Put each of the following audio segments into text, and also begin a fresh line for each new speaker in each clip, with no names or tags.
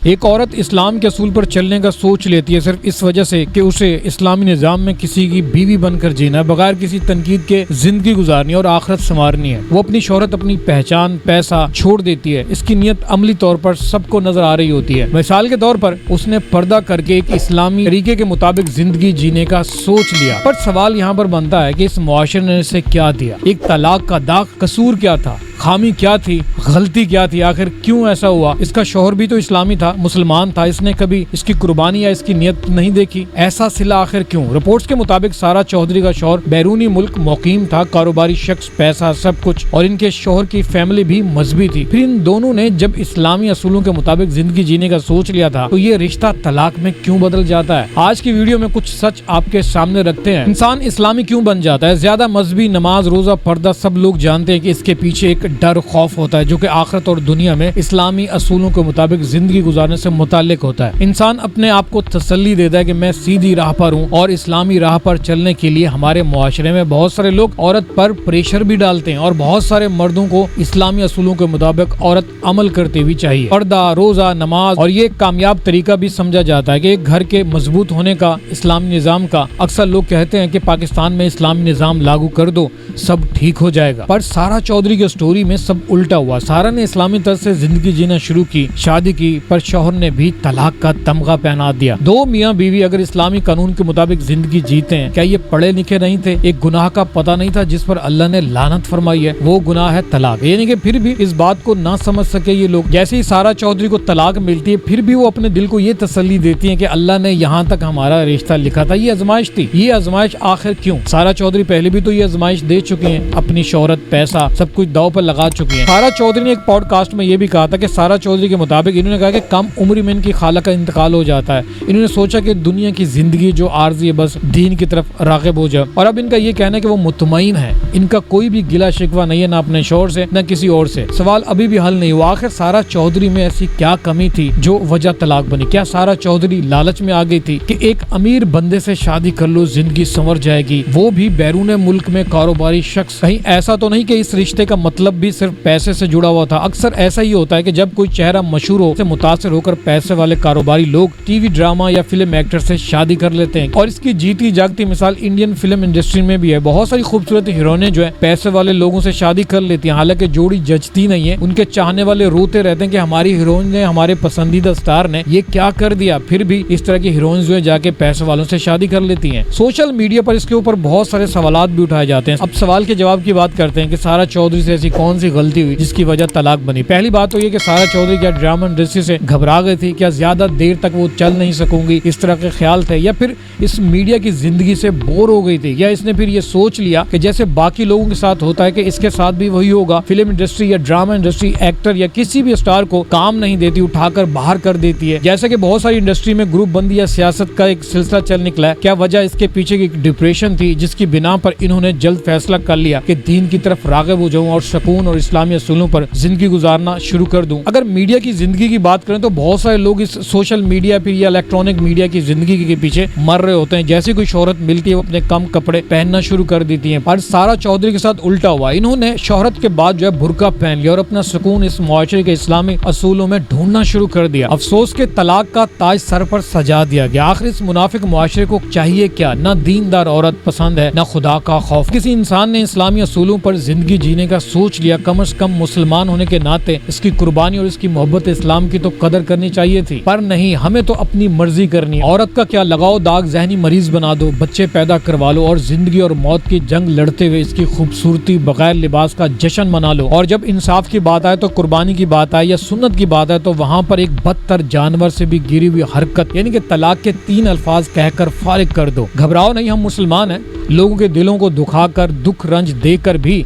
ایک عورت اسلام کے اصول پر چلنے کا سوچ لیتی ہے صرف اس وجہ سے کہ اسے اسلامی نظام میں کسی کی بیوی بن کر جینا ہے، بغیر کسی تنقید کے زندگی گزارنی اور آخرت سنوارنی ہے۔ وہ اپنی شہرت، اپنی پہچان، پیسہ چھوڑ دیتی ہے۔ اس کی نیت عملی طور پر سب کو نظر آ رہی ہوتی ہے۔ مثال کے طور پر اس نے پردہ کر کے ایک اسلامی طریقے کے مطابق زندگی جینے کا سوچ لیا، پر سوال یہاں پر بنتا ہے کہ اس معاشرے نے اسے کیا دیا؟ ایک طلاق کا داغ، قصور کیا تھا؟ خامی کیا تھی؟ غلطی کیا تھی؟ آخر کیوں ایسا ہوا؟ اس کا شوہر بھی تو اسلامی تھا، مسلمان تھا، اس نے کبھی اس کی قربانی یا اس کی نیت نہیں دیکھی؟ ایسا صلہ آخر کیوں؟ رپورٹس کے مطابق سارا چودھری کا شوہر بیرونی ملک مقیم تھا، کاروباری شخص، پیسہ، سب کچھ، اور ان کے شوہر کی فیملی بھی مذہبی تھی۔ پھر ان دونوں نے جب اسلامی اصولوں کے مطابق زندگی جینے کا سوچ لیا تھا تو یہ رشتہ طلاق میں کیوں بدل جاتا ہے؟ آج کی ویڈیو میں کچھ سچ آپ کے سامنے رکھتے ہیں۔ انسان اسلامی کیوں بن جاتا ہے؟ زیادہ مذہبی، نماز، روزہ، پردہ، سب لوگ جانتے ہیں کہ اس کے پیچھے ایک ڈر، خوف ہوتا ہے جو کہ آخرت اور دنیا میں اسلامی اصولوں کے مطابق زندگی گزارنے سے متعلق ہوتا ہے۔ انسان اپنے آپ کو تسلی دیتا ہے کہ میں سیدھی راہ پر ہوں، اور اسلامی راہ پر چلنے کے لیے ہمارے معاشرے میں بہت سارے لوگ عورت پر پریشر بھی ڈالتے ہیں، اور بہت سارے مردوں کو اسلامی اصولوں کے مطابق عورت عمل کرتے ہوئی چاہیے۔ پردہ، روزہ، نماز، اور یہ ایک کامیاب طریقہ بھی سمجھا جاتا ہے کہ ایک گھر کے مضبوط ہونے کا، اسلامی نظام کا۔ اکثر لوگ کہتے ہیں کہ پاکستان میں اسلامی نظام لاگو کر دو، سب ٹھیک ہو جائے گا۔ پر سارا چودھری کی سٹوری میں سب الٹا ہوا۔ سارا نے اسلامی طرز سے زندگی جینا شروع کی، شادی کی، پر شوہر نے بھی طلاق کا تمغہ پہنا دیا۔ دو میاں بیوی اگر اسلامی قانون کے مطابق زندگی جیتے ہیں، کیا یہ پڑھے لکھے نہیں تھے؟ ایک گناہ کا پتہ نہیں تھا جس پر اللہ نے لعنت فرمائی ہے؟ وہ گناہ ہے طلاق۔ یعنی کہ پھر بھی اس بات کو نہ سمجھ سکے یہ لوگ۔ جیسے ہی سارا چودھری کو طلاق ملتی ہے، پھر بھی وہ اپنے دل کو یہ تسلی دیتی ہیں کہ اللہ نے یہاں تک ہمارا رشتہ لکھا تھا، یہ آزمائش تھی۔ یہ آزمائش آخر کیوں؟ سارا چودھری پہلے بھی تو یہ آزمائش دے چکی ہیں، اپنی شہرت، پیسہ، سب کچھ داؤ پر لگا چکی ہیں۔ سارا چودھری نے ایک پوڈ کاسٹ میں یہ بھی کہا تھا کہ سارا چودھری کے مطابق انہوں نے کہا کہ کم عمری میں ان کی خالہ کا انتقال ہو جاتا ہے۔ انہوں نے سوچا کہ دنیا کی زندگی جو عارضی ہے، بس دین کی طرف راغب ہو جائے، اور اب ان کا یہ کہنا ہے کہ وہ مطمئن ہے، ان کا کوئی بھی گلہ شکوہ نہیں ہے، نہ اپنے شوہر سے نہ کسی اور سے۔ سوال ابھی بھی حل نہیں ہوا، آخر سارا چودھری میں ایسی کیا کمی تھی جو وجہ طلاق بنی؟ کیا سارا چودھری لالچ میں آ گئی تھی کہ ایک امیر بندے سے شادی کر لو، زندگی سنور جائے گی، وہ بھی بیرون ملک میں کاروباری شخص؟ کہیں ایسا تو نہیں کہ اس رشتے کا مطلب بھی صرف پیسے سے جڑا ہوا تھا؟ اکثر ایسا ہی ہوتا ہے کہ جب کوئی چہرہ مشہور ہو، سے متاثر ہو کر پیسے والے کاروباری لوگ ٹی وی ڈرامہ یا فلم ایکٹر سے شادی کر لیتے ہیں، اور اس کی جیتی جاگتی مثال انڈین فلم انڈسٹری میں بھی ہے۔ بہت ساری خوبصورت ہیروئنیں جو ہے پیسے والے لوگوں سے شادی کر لیتی ہیں، حالانکہ جوڑی جچتی نہیں ہے۔ ان کے چاہنے والے روتے رہتے ہیں کہ ہماری ہیروئن نے، ہمارے پسندیدہ سٹار نے یہ کیا کر دیا؟ پھر بھی اس طرح کی ہیروئنز جو ہے جا کے پیسے والوں سے شادی کر لیتی ہیں۔ سوشل میڈیا پر اس کے اوپر بہت سارے سوالات بھی اٹھائے جاتے ہیں۔ اب سوال کے جواب کی بات کرتے ہیں کہ سارا چودھری سے ایسی کون سی غلطی ہوئی جس کی وجہ طلاق بنی؟ پہلی بات تو یہ کہ سارا چودھری کیا ڈرامہ انڈسٹری سے گھبرا گئی تھی؟ کیا زیادہ دیر تک وہ چل نہیں سکوں گی، اس طرح کے خیال تھے؟ یا پھر اس میڈیا کی زندگی سے بور ہو گئی تھی؟ یا اس نے پھر یہ سوچ لیا کہ جیسے باقی لوگوں کے ساتھ ہوتا ہے کہ اس کے ساتھ بھی وہی ہوگا؟ فلم انڈسٹری یا ڈرامہ انڈسٹری ایکٹر یا کسی بھی اسٹار کو کام نہیں دیتی، اٹھا کر باہر کر دیتی ہے، جیسا کہ بہت ساری انڈسٹری میں گروپ بندی یا سیاست کا ایک سلسلہ چل نکلا ہے۔ کیا وجہ اس کے پیچھے کی ڈپریشن تھی جس کی بنا پر انہوں نے جلد فیصلہ کر لیا کہ دین کی طرف راغب ہو جاؤں اور سکون اور اسلامی اصولوں پر زندگی گزارنا شروع کر دوں؟ اگر میڈیا کی زندگی کی بات کریں تو بہت سارے لوگ اس سوشل میڈیا پہ یا الیکٹرانک میڈیا کی زندگی کے پیچھے مر رہے ہوتے ہیں۔ جیسے کوئی شہرت ملتی ہے وہ اپنے کم کپڑے پہننا شروع کر دیتی ہیں۔ پر سارا چودھری کے ساتھ الٹا ہوا، انہوں نے شہرت کے بعد جو ہے برقع پہن لیا اور اپنا سکون اس معاشرے کے اسلامی اصولوں میں ڈھونڈنا شروع کر دیا۔ افسوس کہ طلاق کا تاج سر پر سجا دیا گیا۔ آخر اس منافق معاشرے کو چاہیے کیا؟ نہ دیندار عورت پسند ہے، نہ خدا کا خوف۔ کسی انسان نے اسلامی اصولوں پر زندگی جینے کا سوچ لیا، کم از کم مسلمان ہونے کے ناطے اس کی قربانی اور اس کی محبت اسلام کی تو قدر کرنی چاہیے تھی۔ پر نہیں، ہمیں تو اپنی مرضی کرنی ہے۔ عورت کا کیا لگاؤ داغ، ذہنی مریض بنا دو، بچے پیدا کروا لو، اور زندگی اور موت کی جنگ لڑتے ہوئے اس کی خوبصورتی بغیر لباس کا جشن منا لو۔ اور جب انصاف کی بات آئے تو قربانی کی بات آئے یا سنت کی بات آئے تو وہاں پر ایک بدتر جانور سے بھی گری ہوئی حرکت یعنی کہ طلاق کے 3 الفاظ کہہ کر فارغ کر دو۔ گھبراؤ نہیں، ہم مسلمان ہیں، لوگوں کے دلوں کو دکھا کر، دکھ رنج دے کر بھی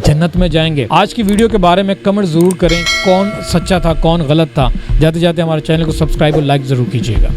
جنت میں جائیں گے۔ آج کی ویڈیو کے بارے میں کمنٹ ضرور کریں، کون سچا تھا، کون غلط تھا۔ جاتے جاتے ہمارے چینل کو سبسکرائب اور لائک ضرور کیجیے گا۔